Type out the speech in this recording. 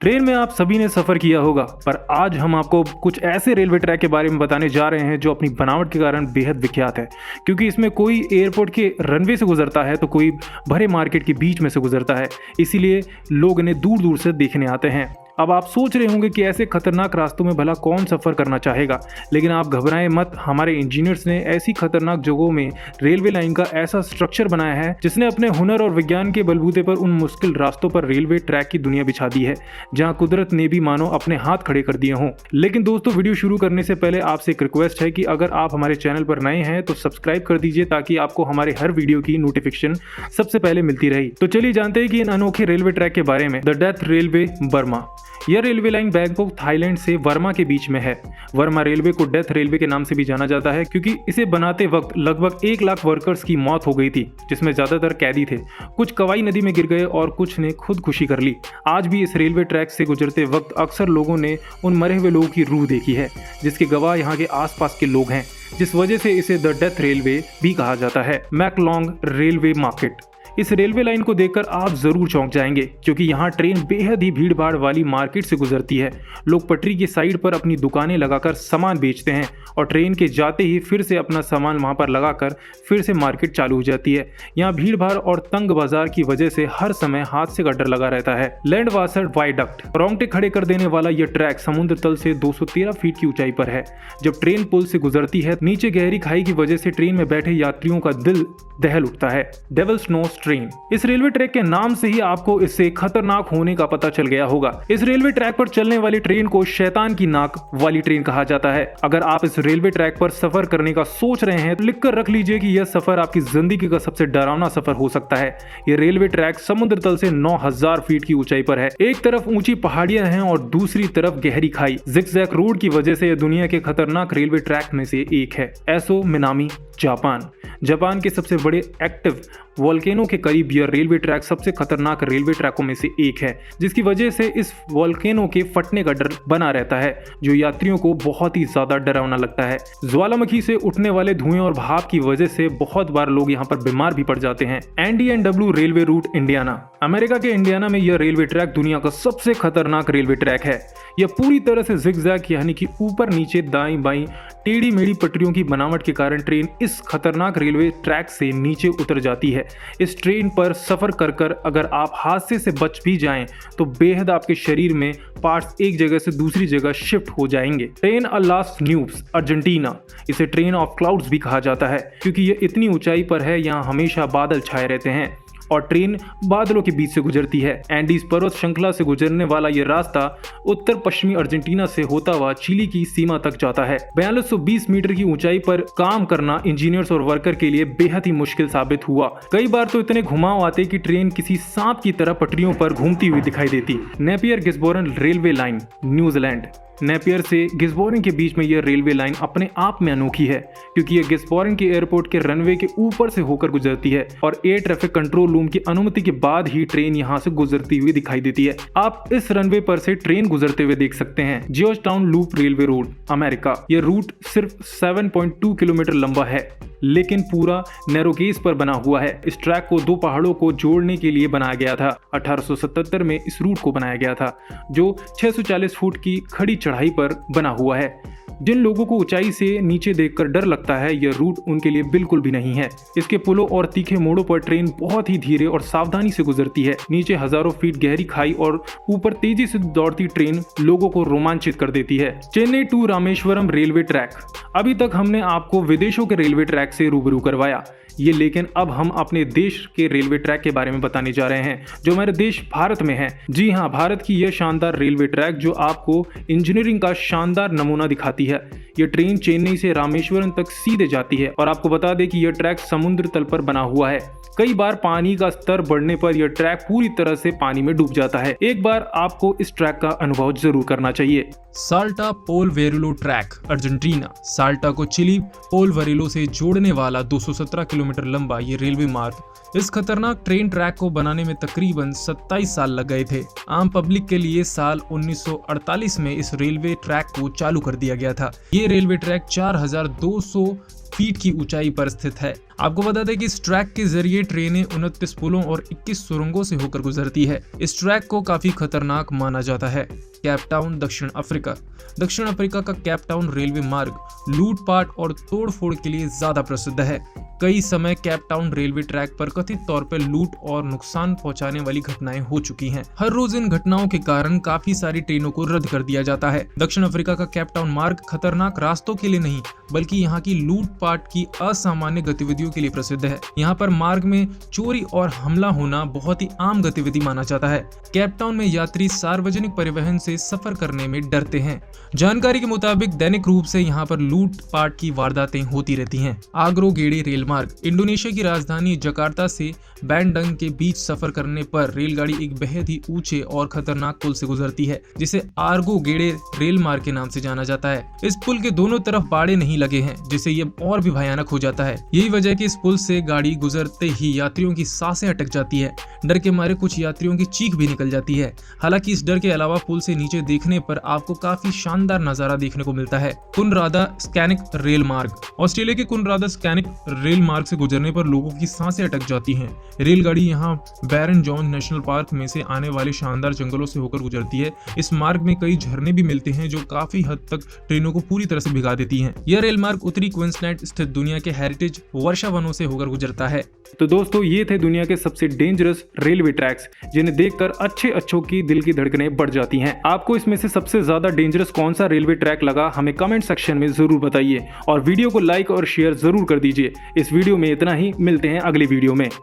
Train में आप सभी ने सफर किया होगा, पर आज हम आपको कुछ ऐसे रेलवे ट्रैक के बारे में बताने जा रहे हैं जो अपनी बनावट के कारण बेहद विख्यात है। क्योंकि इसमें कोई एयरपोर्ट के रनवे से गुजरता है तो कोई भरे मार्केट के बीच में से गुजरता है, इसीलिए लोग इन्हें दूर दूर से देखने आते हैं। अब आप सोच रहे होंगे कि ऐसे खतरनाक रास्तों में भला कौन सफ़र करना चाहेगा, लेकिन आप घबराएं मत। हमारे इंजीनियर्स ने ऐसी खतरनाक जगहों में रेलवे लाइन का ऐसा स्ट्रक्चर बनाया है जिसने अपने हुनर और विज्ञान के बलबूते पर उन मुश्किल रास्तों पर रेलवे ट्रैक की दुनिया बिछा दी है, जहां कुदरत ने भी मानो अपने हाथ खड़े कर दिए हों। लेकिन दोस्तों, वीडियो शुरू करने से पहले आपसे एक रिक्वेस्ट है कि अगर आप हमारे चैनल पर नए हैं तो सब्सक्राइब कर दीजिए, ताकि आपको हमारे हर वीडियो की नोटिफिकेशन सबसे पहले मिलती रही। तो चलिए जानते हैं कि इन अनोखे रेलवे ट्रैक के बारे में। The death railway Burma. यह रेलवे लाइन बैंकॉक थाईलैंड से वर्मा के बीच में है। वर्मा रेलवे को डेथ रेलवे के नाम से भी जाना जाता है क्योंकि इसे बनाते वक्त लगभग 1 लाख वर्कर्स की मौत हो गई थी, जिसमें ज्यादातर कैदी थे। कुछ कवाई नदी में गिर गए और कुछ ने खुदकुशी कर ली। आज भी इस रेलवे ट्रैक से गुजरते वक्त अक्सर लोगों ने उन मरे हुए लोगों की रूह देखी है, जिसके गवाह यहाँ के आसपास के लोग हैं, जिस वजह से इसे द डेथ रेलवे भी कहा जाता है। मैकलोंग रेलवे मार्केट। इस रेलवे लाइन को देखकर आप जरूर चौंक जाएंगे, क्योंकि यहाँ ट्रेन बेहद ही भीड़ भाड़ वाली मार्केट से गुजरती है। लोग पटरी की साइड पर अपनी दुकानें लगाकर सामान बेचते हैं और ट्रेन के जाते ही फिर से अपना सामान वहाँ पर लगाकर फिर से मार्केट चालू हो जाती है। यहाँ भीड़ भाड़ और तंग बाजार की वजह से हर समय हादसे का डर लगा रहता है। लैंडवासर वायडक्ट। रोंगटे खड़े कर देने वाला यह ट्रैक समुद्र तल से 213 फीट की ऊंचाई पर है। जब ट्रेन पुल से गुजरती है, नीचे गहरी खाई की वजह से ट्रेन में बैठे यात्रियों का दिल दहल उठता है। Devil's nose train. इस रेलवे ट्रैक के नाम से ही आपको इससे खतरनाक होने का पता चल गया होगा। इस रेलवे ट्रैक पर चलने वाली ट्रेन को शैतान की नाक वाली ट्रेन कहा जाता है। अगर आप इस रेलवे ट्रैक पर सफर करने का सोच रहे हैं तो लिखकर रख लीजिए कि यह सफर आपकी जिंदगी का सबसे डरावना सफर हो सकता है। यह रेलवे ट्रैक समुद्र तल से 9000 फीट की ऊंचाई पर है। एक तरफ ऊंची पहाड़ियां हैं और दूसरी तरफ गहरी खाई। जिगजैग रोड की वजह से यह दुनिया के खतरनाक रेलवे ट्रैक में से एक है। एसो मिनामी, जापान। जापान के सबसे बड़े एक्टिव वोल्केनो के करीब यह रेलवे ट्रैक सबसे खतरनाक रेलवे ट्रैकों में से एक है, जिसकी वजह से इस वोल्केनो के फटने का डर बना रहता है, जो यात्रियों को बहुत ही ज्यादा डरावना लगता है। ज्वालामुखी से उठने वाले धुएं और भाप की वजह से बहुत बार लोग यहाँ पर बीमार भी पड़ जाते हैं। ND&W railway route, Indiana. America के इंडियाना में यह रेलवे ट्रैक दुनिया का सबसे खतरनाक रेलवे ट्रैक है। यह पूरी तरह से जिगजैग यानी कि ऊपर नीचे दाईं बाईं टेढ़ी मेढ़ी पटरियों की बनावट के कारण ट्रेन इस खतरनाक रेलवे ट्रैक से नीचे उतर जाती है। इस ट्रेन पर सफर कर अगर आप हादसे से बच भी जाएं तो बेहद आपके शरीर में पार्ट्स एक जगह से दूसरी जगह शिफ्ट हो जाएंगे। ट्रेन अ लास न्यूज, अर्जेंटीना। इसे ट्रेन ऑफ क्लाउड्स भी कहा जाता है क्योंकि यह इतनी ऊंचाई पर है, यहाँ हमेशा बादल छाए रहते हैं और ट्रेन बादलों के बीच से गुजरती है। एंडीज पर्वत श्रृंखला से गुजरने वाला यह रास्ता उत्तर पश्चिमी अर्जेंटीना से होता हुआ चिली की सीमा तक जाता है। 4220 मीटर की ऊंचाई पर काम करना इंजीनियर्स और वर्कर के लिए बेहद ही मुश्किल साबित हुआ। कई बार तो इतने घुमाव आते कि ट्रेन किसी सांप की तरह पटरियों पर घूमती हुई दिखाई देती। Napier Gisborne railway line, New Zealand. Napier से गिस्बोर्न के बीच में यह रेलवे लाइन अपने आप में अनोखी है, क्योंकि यह गिस्बोर्न के एयरपोर्ट के रनवे के ऊपर से होकर गुजरती है और एयर ट्रैफिक कंट्रोल रूम की अनुमति के बाद ही ट्रेन यहां से गुजरती हुई दिखाई देती है। आप इस रनवे पर से ट्रेन गुजरते हुए देख सकते हैं। Georgetown loop railway route, America. यह रूट सिर्फ 7.2 किलोमीटर लंबा है, लेकिन पूरा नैरोगेज पर बना हुआ है। इस ट्रैक को 2 पहाड़ों को जोड़ने के लिए बनाया गया था। 1877 में इस रूट को बनाया गया था, जो 640 फुट की खड़ी चढ़ाई पर बना हुआ है। जिन लोगों को ऊंचाई से नीचे देखकर डर लगता है, यह रूट उनके लिए बिल्कुल भी नहीं है। इसके पुलों और तीखे मोड़ों पर ट्रेन बहुत ही धीरे और सावधानी से गुजरती है। नीचे हजारों फीट गहरी खाई और ऊपर तेजी से दौड़ती ट्रेन लोगों को रोमांचित कर देती है। Chennai to Rameswaram railway track. अभी तक हमने आपको विदेशों के रेलवे ट्रैक से रूबरू करवाया, लेकिन अब हम अपने देश के रेलवे ट्रैक के बारे में बताने जा रहे हैं, जो हमारे देश भारत में है। जी हाँ, भारत की यह शानदार रेलवे ट्रैक जो आपको इंजीनियरिंग का शानदार नमूना दिखाती है। यह ट्रेन चेन्नई से रामेश्वरम तक सीधे जाती है और आपको बता दें कि यह ट्रैक समुद्र तल पर बना हुआ है। कई बार पानी का स्तर बढ़ने पर यह ट्रैक पूरी तरह से पानी में डूब जाता है। एक बार आपको इस ट्रैक का अनुभव जरूर करना चाहिए। साल्टा पोल वेरिलो ट्रैक, अर्जेंटीना। साल्टा को चिली पोल वेरिलो से जोड़ने वाला 217 किलोमीटर लंबा ये रेलवे मार्ग इस खतरनाक ट्रेन ट्रैक को बनाने में तकरीबन 27 साल लग गए थे। आम पब्लिक के लिए साल 1948 में इस रेलवे ट्रैक को चालू कर दिया गया था। ये ये रेलवे ट्रैक 4200 फीट की ऊंचाई पर स्थित है। आपको बता दें कि इस ट्रैक के जरिए ट्रेनें 29 पुलों और 21 सुरंगों से होकर गुजरती है। इस ट्रैक को काफी खतरनाक माना जाता है। केप टाउन, दक्षिण अफ्रीका। दक्षिण अफ्रीका का केप टाउन रेलवे मार्ग लूटपाट और तोड़फोड़ के लिए ज्यादा प्रसिद्ध है। कई समय केप टाउन रेलवे ट्रैक पर कथित तौर पर लूट और नुकसान पहुंचाने वाली घटनाएं हो चुकी हैं। हर रोज इन घटनाओं के कारण काफी सारी ट्रेनों को रद्द कर दिया जाता है। दक्षिण अफ्रीका का केप टाउन मार्ग खतरनाक रास्तों के लिए नहीं बल्कि यहाँ की लूटपाट की असामान्य गतिविधियों के लिए प्रसिद्ध है। यहाँ पर मार्ग में चोरी और हमला होना बहुत ही आम गतिविधि माना जाता है। केप टाउन में यात्री सार्वजनिक परिवहन से सफर करने में डरते हैं। जानकारी के मुताबिक दैनिक रूप से यहाँ पर लूटपाट की वारदातें होती रहती हैं। आग्रो गेडे रेल मार्ग। इंडोनेशिया की राजधानी जकार्ता से बैंडंग के बीच सफर करने पर रेलगाड़ी एक बेहद ही ऊंचे और खतरनाक पुल से गुजरती है जिसे आर्गो गेडे रेल मार्ग के नाम से जाना जाता है। इस पुल के दोनों तरफ बाड़े नहीं लगे हैं जिससे ये और भी भयानक हो जाता है। यही वजह है कि इस पुल से गाड़ी गुजरते ही यात्रियों की सांसें अटक जाती है। डर के मारे कुछ यात्रियों की चीख भी निकल जाती है। हालांकि इस डर के अलावा पुल से नीचे देखने पर आपको काफी शानदार नजारा देखने को मिलता है। कुनरादा स्कैनिक रेल मार्ग। ऑस्ट्रेलिया के कुनरादा स्कैनिक रेल मार्ग से गुजरने पर लोगों की सांसें अटक जाती हैं। रेलगाड़ी यहाँ बैरन जॉन नेशनल पार्क में से आने वाले शानदार जंगलों से होकर गुजरती है। इस मार्ग में कई झरने भी मिलते हैं जो काफी हद तक ट्रेनों को पूरी तरह से भिगा देती हैं। यह रेल मार्ग उत्तरी क्वींसलैंड स्थित दुनिया के हेरिटेज वर्षा वनों से होकर गुजरता है। तो दोस्तों, ये थे दुनिया के सबसे डेंजरस रेलवे ट्रैक्स जिन्हें देखकर अच्छों की दिल की धड़कनें बढ़ जाती हैं। आपको इसमें से सबसे ज्यादा डेंजरस कौन सा रेलवे ट्रैक लगा हमें कमेंट सेक्शन में जरूर बताइए और वीडियो को लाइक और शेयर जरूर कर दीजिए। इस वीडियो में इतना ही, मिलते हैं अगली वीडियो में।